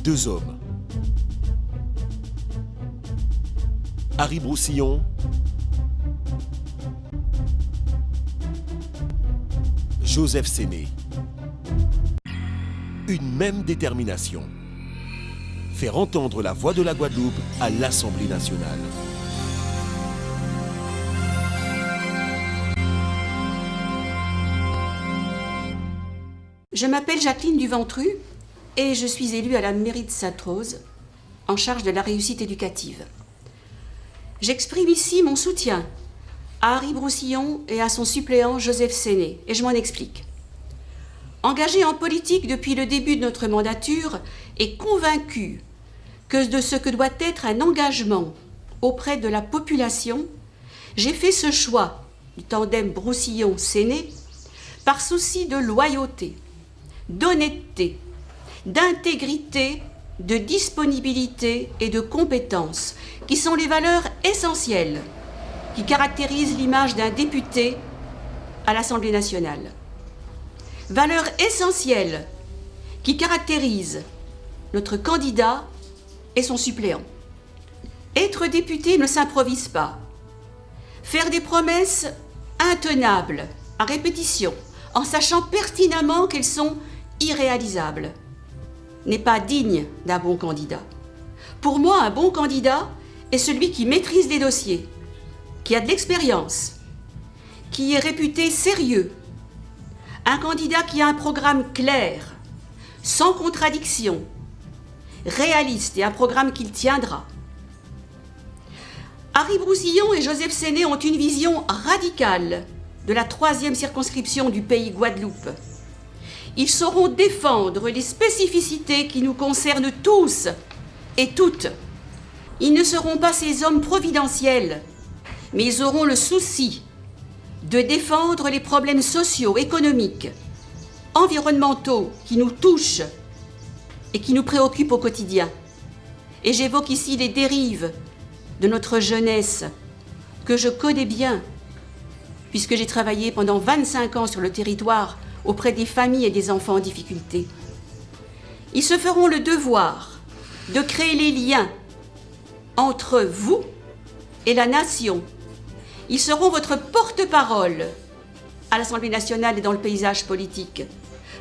2 hommes. Harry Broussillon, Joseph Séné. Une même détermination. Faire entendre la voix de la Guadeloupe à l'Assemblée nationale. Je m'appelle Jacqueline Duventru et je suis élue à la mairie de Sainte-Rose en charge de la réussite éducative. J'exprime ici mon soutien à Harry Broussillon et à son suppléant Joseph Séné, et je m'en explique. Engagé en politique depuis le début de notre mandature et convaincu que de ce que doit être un engagement auprès de la population, j'ai fait ce choix du tandem Broussillon-Séné par souci de loyauté, d'honnêteté, d'intégrité, de disponibilité et de compétence, qui sont les valeurs essentielles qui caractérisent l'image d'un député à l'Assemblée nationale. Valeurs essentielles qui caractérisent notre candidat et son suppléant. Être député ne s'improvise pas. Faire des promesses intenables, à répétition, en sachant pertinemment qu'elles sont irréalisables, n'est pas digne d'un bon candidat. Pour moi, un bon candidat est celui qui maîtrise les dossiers, qui a de l'expérience, qui est réputé sérieux, un candidat qui a un programme clair, sans contradiction, réaliste et un programme qu'il tiendra. Harry Broussillon et Joseph Séné ont une vision radicale de la 3e circonscription du pays Guadeloupe. Ils sauront défendre les spécificités qui nous concernent tous et toutes. Ils ne seront pas ces hommes providentiels, mais ils auront le souci de défendre les problèmes sociaux, économiques, environnementaux qui nous touchent et qui nous préoccupent au quotidien. Et j'évoque ici les dérives de notre jeunesse que je connais bien, puisque j'ai travaillé pendant 25 ans sur le territoire auprès des familles et des enfants en difficulté. Ils se feront le devoir de créer les liens entre vous et la nation. Ils seront votre porte-parole à l'Assemblée nationale et dans le paysage politique,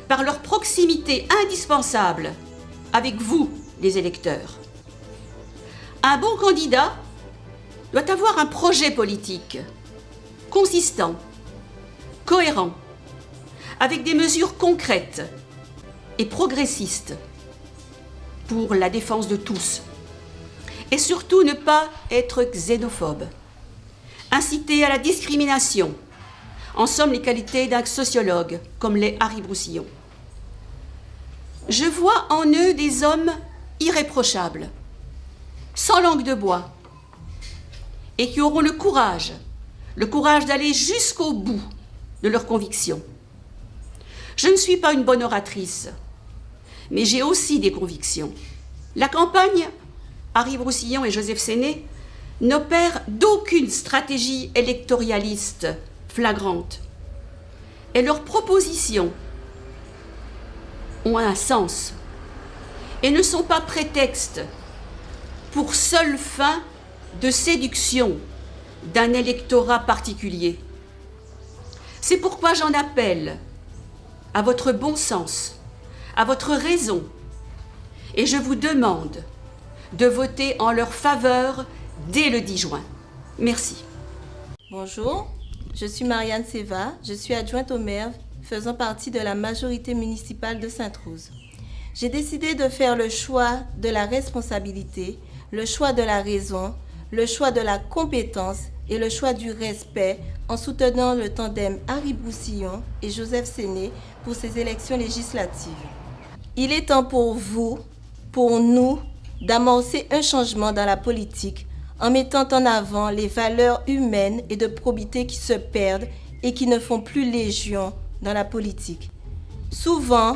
par leur proximité indispensable avec vous, les électeurs. Un bon candidat doit avoir un projet politique consistant, cohérent, avec des mesures concrètes et progressistes pour la défense de tous. Et surtout ne pas être xénophobe, inciter à la discrimination, en somme les qualités d'un sociologue comme l'est Harry Broussillon. Je vois en eux des hommes irréprochables, sans langue de bois, et qui auront le courage d'aller jusqu'au bout de leurs convictions. Je ne suis pas une bonne oratrice, mais j'ai aussi des convictions. La campagne, Harry Broussillon et Joseph Séné, n'opèrent d'aucune stratégie électoraliste flagrante. Et leurs propositions ont un sens et ne sont pas prétexte pour seule fin de séduction d'un électorat particulier. C'est pourquoi j'en appelle à votre bon sens, à votre raison, et je vous demande de voter en leur faveur dès le 10 juin. Merci. Bonjour, je suis Marianne Seva, je suis adjointe au maire faisant partie de la majorité municipale de Sainte-Rose. J'ai décidé de faire le choix de la responsabilité, le choix de la raison, le choix de la compétence et le choix du respect en soutenant le tandem Harry Broussillon et Joseph Séné pour ces élections législatives. Il est temps pour vous, pour nous, d'amorcer un changement dans la politique en mettant en avant les valeurs humaines et de probité qui se perdent et qui ne font plus légion dans la politique. Souvent,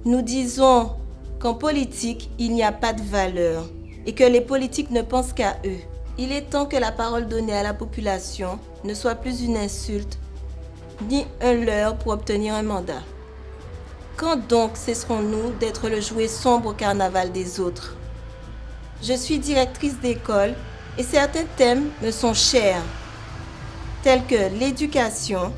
nous disons qu'en politique, il n'y a pas de valeur et que les politiques ne pensent qu'à eux. Il est temps que la parole donnée à la population ne soit plus une insulte ni un leurre pour obtenir un mandat. Quand donc cesserons-nous d'être le jouet sombre au carnaval des autres? Je suis directrice d'école et certains thèmes me sont chers, tels que l'éducation,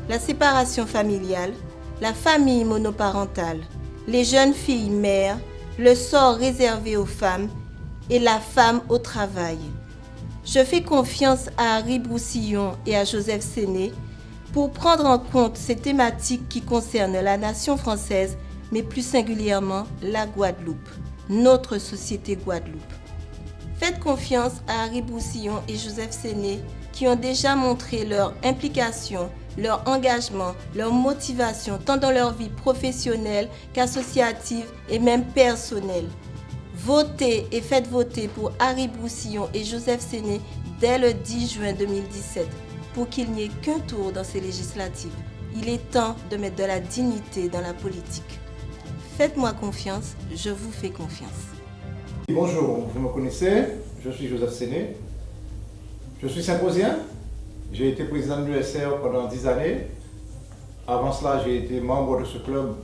la séparation familiale, la famille monoparentale, les jeunes filles mères, le sort réservé aux femmes et la femme au travail. Je fais confiance à Harry Broussillon et à Joseph Séné pour prendre en compte ces thématiques qui concernent la nation française, mais plus singulièrement la Guadeloupe, notre société Guadeloupe. Faites confiance à Harry Broussillon et Joseph Séné qui ont déjà montré leur implication, leur engagement, leur motivation tant dans leur vie professionnelle qu'associative et même personnelle. Votez et faites voter pour Harry Broussillon et Joseph Séné dès le 10 juin 2017 pour qu'il n'y ait qu'un tour dans ces législatives. Il est temps de mettre de la dignité dans la politique. Faites-moi confiance, je vous fais confiance. Bonjour, vous me connaissez, je suis Joseph Séné. Je suis symposien. J'ai été président de l'USR pendant 10 années. Avant cela, j'ai été membre de ce club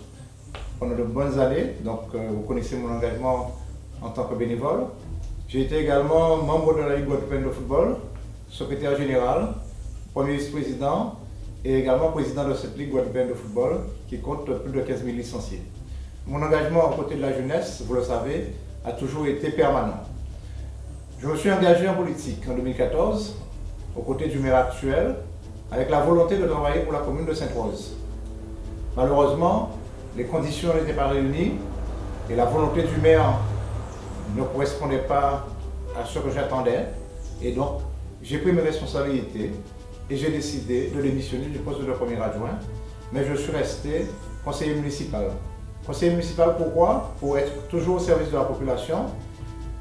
pendant de bonnes années. Donc, vous connaissez mon engagement en tant que bénévole. J'ai été également membre de la Ligue guadeloupéenne de football, secrétaire général, premier vice-président et également président de cette Ligue guadeloupéenne de football qui compte plus de 15 000 licenciés. Mon engagement aux côtés de la jeunesse, vous le savez, a toujours été permanent. Je me suis engagé en politique en 2014, aux côtés du maire actuel, avec la volonté de travailler pour la commune de Sainte-Rose. Malheureusement, les conditions n'étaient pas réunies et la volonté du maire ne correspondait pas à ce que j'attendais. Et donc, j'ai pris mes responsabilités et j'ai décidé de démissionner du poste de premier adjoint, mais je suis resté conseiller municipal. Conseiller municipal, pourquoi? Pour être toujours au service de la population,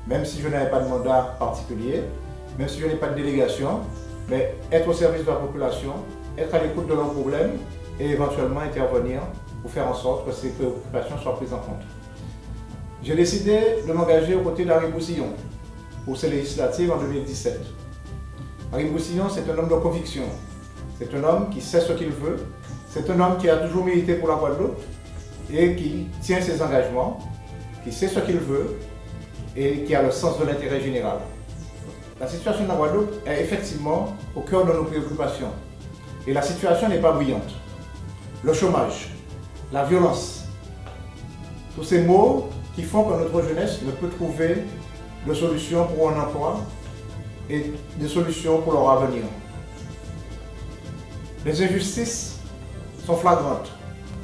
même si je n'avais pas de mandat particulier, même si je n'ai pas de délégation, mais être au service de la population, être à l'écoute de leurs problèmes et éventuellement intervenir pour faire en sorte que ces préoccupations soient prises en compte. J'ai décidé de m'engager aux côtés d'Harry Broussillon pour ces législatives en 2017. Harry Broussillon, c'est un homme de conviction, c'est un homme qui sait ce qu'il veut, c'est un homme qui a toujours milité pour la Guadeloupe et qui tient ses engagements, qui sait ce qu'il veut et qui a le sens de l'intérêt général. La situation de la Guadeloupe est effectivement au cœur de nos préoccupations et la situation n'est pas brillante. Le chômage, la violence, tous ces maux qui font que notre jeunesse ne peut trouver de solutions pour un emploi et de solutions pour leur avenir. Les injustices sont flagrantes.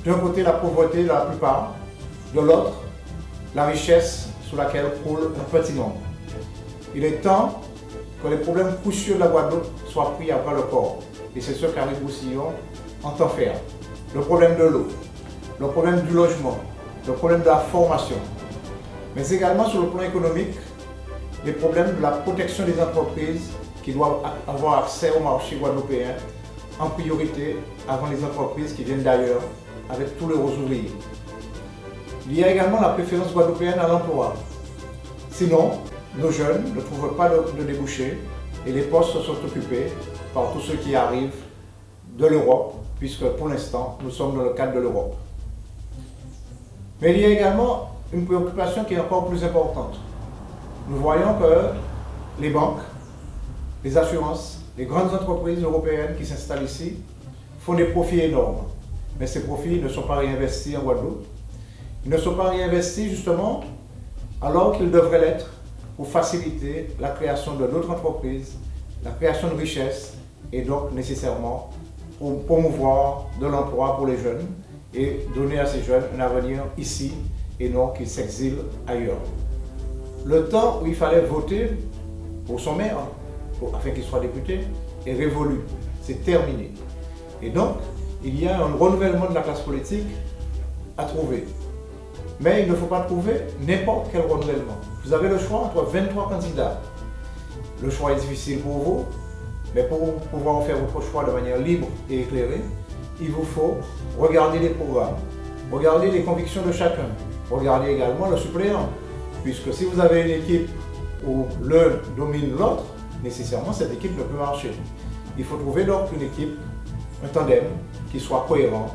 D'un côté, la pauvreté de la plupart, de l'autre, la richesse sous laquelle coule un petit nombre. Il est temps que les problèmes cruciaux de la Guadeloupe soient pris à bras le corps. Et c'est ce qu'Harry Broussillon entend faire. Le problème de l'eau, le problème du logement, le problème de la formation, mais également sur le plan économique, les problèmes de la protection des entreprises qui doivent avoir accès au marché guadeloupéen en priorité avant les entreprises qui viennent d'ailleurs avec tous les ouvriers. Il y a également la préférence guadeloupéenne à l'emploi. Sinon, nos jeunes ne trouvent pas de débouchés et les postes sont occupés par tous ceux qui arrivent de l'Europe, puisque pour l'instant, nous sommes dans le cadre de l'Europe. Mais il y a également une préoccupation qui est encore plus importante. Nous voyons que les banques, les assurances, les grandes entreprises européennes qui s'installent ici font des profits énormes. Mais ces profits ne sont pas réinvestis en Guadeloupe. Ils ne sont pas réinvestis justement alors qu'ils devraient l'être pour faciliter la création de d'autres entreprises, la création de richesses et donc nécessairement pour promouvoir de l'emploi pour les jeunes et donner à ces jeunes un avenir ici et non qu'ils s'exilent ailleurs. Le temps où il fallait voter pour son maire, afin qu'il soit député, est révolu, c'est terminé. Et donc, il y a un renouvellement de la classe politique à trouver. Mais il ne faut pas trouver n'importe quel renouvellement. Vous avez le choix entre 23 candidats. Le choix est difficile pour vous, mais pour pouvoir faire votre choix de manière libre et éclairée, il vous faut regarder les programmes, regarder les convictions de chacun, regarder également le suppléant. Puisque si vous avez une équipe où l'un domine l'autre, nécessairement cette équipe ne peut marcher. Il faut trouver donc une équipe, un tandem qui soit cohérent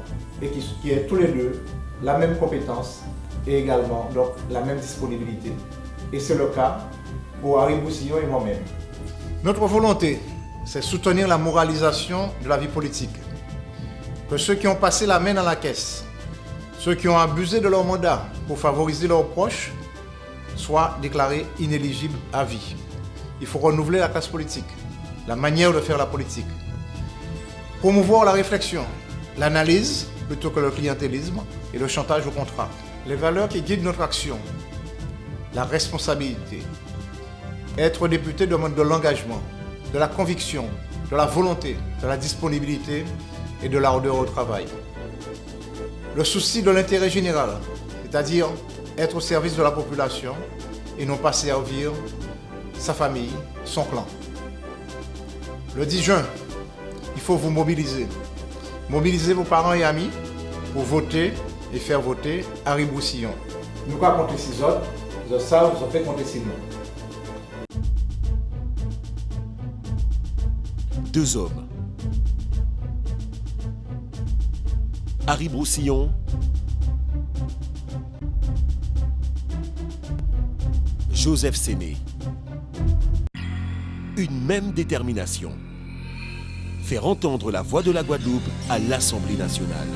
et qui ait tous les deux la même compétence et également donc, la même disponibilité. Et c'est le cas pour Harry Boussillon et moi-même. Notre volonté, c'est soutenir la moralisation de la vie politique. Que ceux qui ont passé la main dans la caisse, ceux qui ont abusé de leur mandat pour favoriser leurs proches, soient déclarés inéligibles à vie. Il faut renouveler la classe politique, la manière de faire la politique. Promouvoir la réflexion, l'analyse plutôt que le clientélisme et le chantage au contrat. Les valeurs qui guident notre action, la responsabilité. Être député demande de l'engagement, de la conviction, de la volonté, de la disponibilité et de l'ardeur au travail. Le souci de l'intérêt général, c'est-à-dire être au service de la population et non pas servir sa famille, son clan. Le 10 juin, il faut vous mobiliser. Mobiliser vos parents et amis pour voter et faire voter Harry Boussillon. Nous pas compter 6 autres, ils savent, ils ont fait compter 6 nous. 2 hommes. Harry Boussillon, Joseph Séné. Une même détermination. Faire entendre la voix de la Guadeloupe à l'Assemblée nationale.